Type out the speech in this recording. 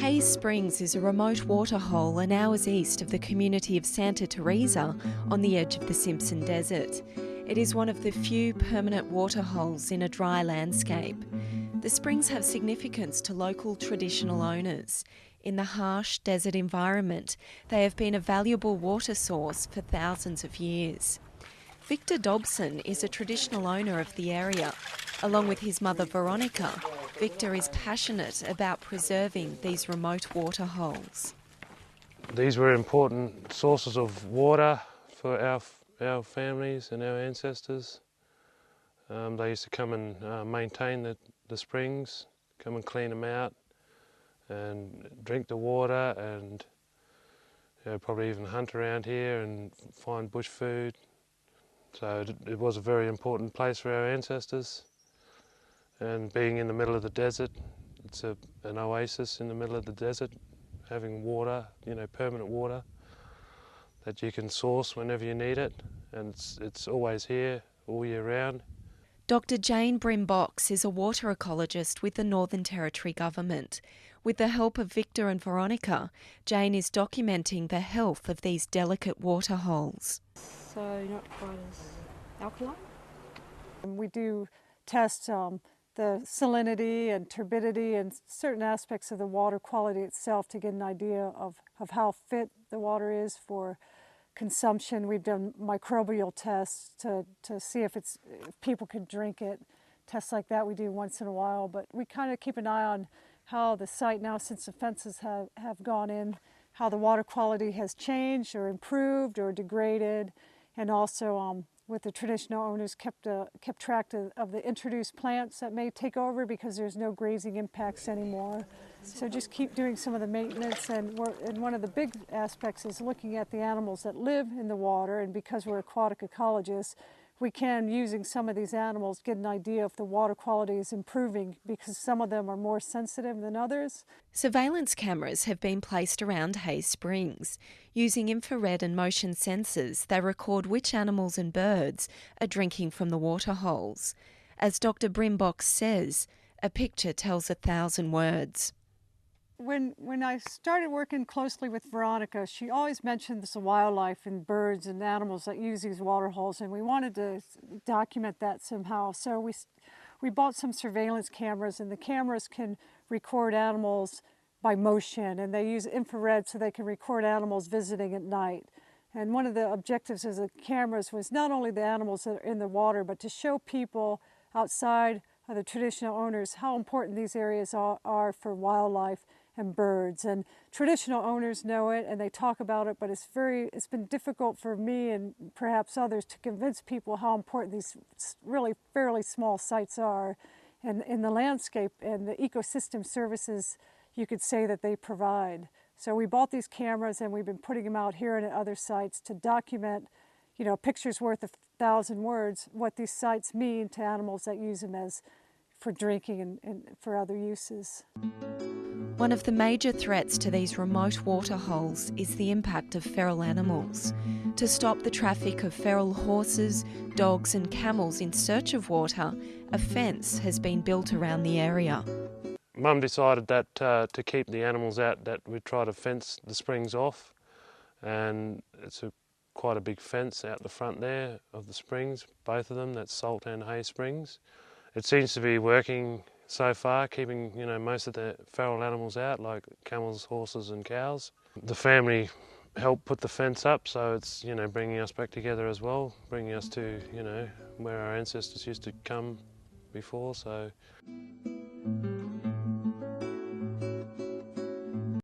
Hayes Springs is a remote waterhole an hours east of the community of Santa Teresa on the edge of the Simpson Desert. It is one of the few permanent waterholes in a dry landscape. The springs have significance to local traditional owners. In the harsh desert environment, they have been a valuable water source for thousands of years. Victor Dobson is a traditional owner of the area. Along with his mother Veronica, Victor is passionate about preserving these remote waterholes. These were important sources of water for our families and our ancestors. They used to come and maintain the springs, come and clean them out and drink the water, and probably even hunt around here and find bush food. So it was a very important place for our ancestors. And being in the middle of the desert, it's an oasis in the middle of the desert, having water, permanent water that you can source whenever you need it, and it's always here all year round. Dr. Jane Brimbox is a water ecologist with the Northern Territory Government. With the help of Victor and Veronica, Jane is documenting the health of these delicate waterholes. So not quite as alkaline. We do test the salinity and turbidity and certain aspects of the water quality itself to get an idea of how fit the water is for consumption. We've done microbial tests to see if people can drink it. Tests like that we do once in a while, but we kind of keep an eye on how the site now, since the fences have gone in, how the water quality has changed or improved or degraded, and also with the traditional owners kept track of the introduced plants that may take over because there's no grazing impacts anymore. So just keep doing some of the maintenance, and one of the big aspects is looking at the animals that live in the water, and because we're aquatic ecologists, we can, using some of these animals, get an idea if the water quality is improving, because some of them are more sensitive than others. Surveillance cameras have been placed around Hayes Springs. Using infrared and motion sensors, they record which animals and birds are drinking from the waterholes. As Dr. Brimbox says, a picture tells 1,000 words. When I started working closely with Veronica, she always mentions the wildlife and birds and animals that use these water holes, and we wanted to document that somehow. So we bought some surveillance cameras, and the cameras can record animals by motion, and they use infrared so they can record animals visiting at night. And one of the objectives of the cameras was not only the animals that are in the water, but to show people outside of the traditional owners how important these areas are for wildlife and birds. And traditional owners know it and they talk about it, but it's been difficult for me and perhaps others to convince people how important these really fairly small sites are and in the landscape and the ecosystem services you could say that they provide. So we bought these cameras and we've been putting them out here and at other sites to document, a picture's worth 1,000 words, what these sites mean to animals that use them for drinking and for other uses. One of the major threats to these remote waterholes is the impact of feral animals. To stop the traffic of feral horses, dogs and camels in search of water, a fence has been built around the area. Mum decided that to keep the animals out, that we'd try to fence the springs off, and it's quite a big fence out the front there of the springs, both of them, that's Salt and Hayes Springs. It seems to be working so far, keeping most of the feral animals out, like camels, horses and cows. The family helped put the fence up, so it's bringing us back together as well, bringing us to where our ancestors used to come before. So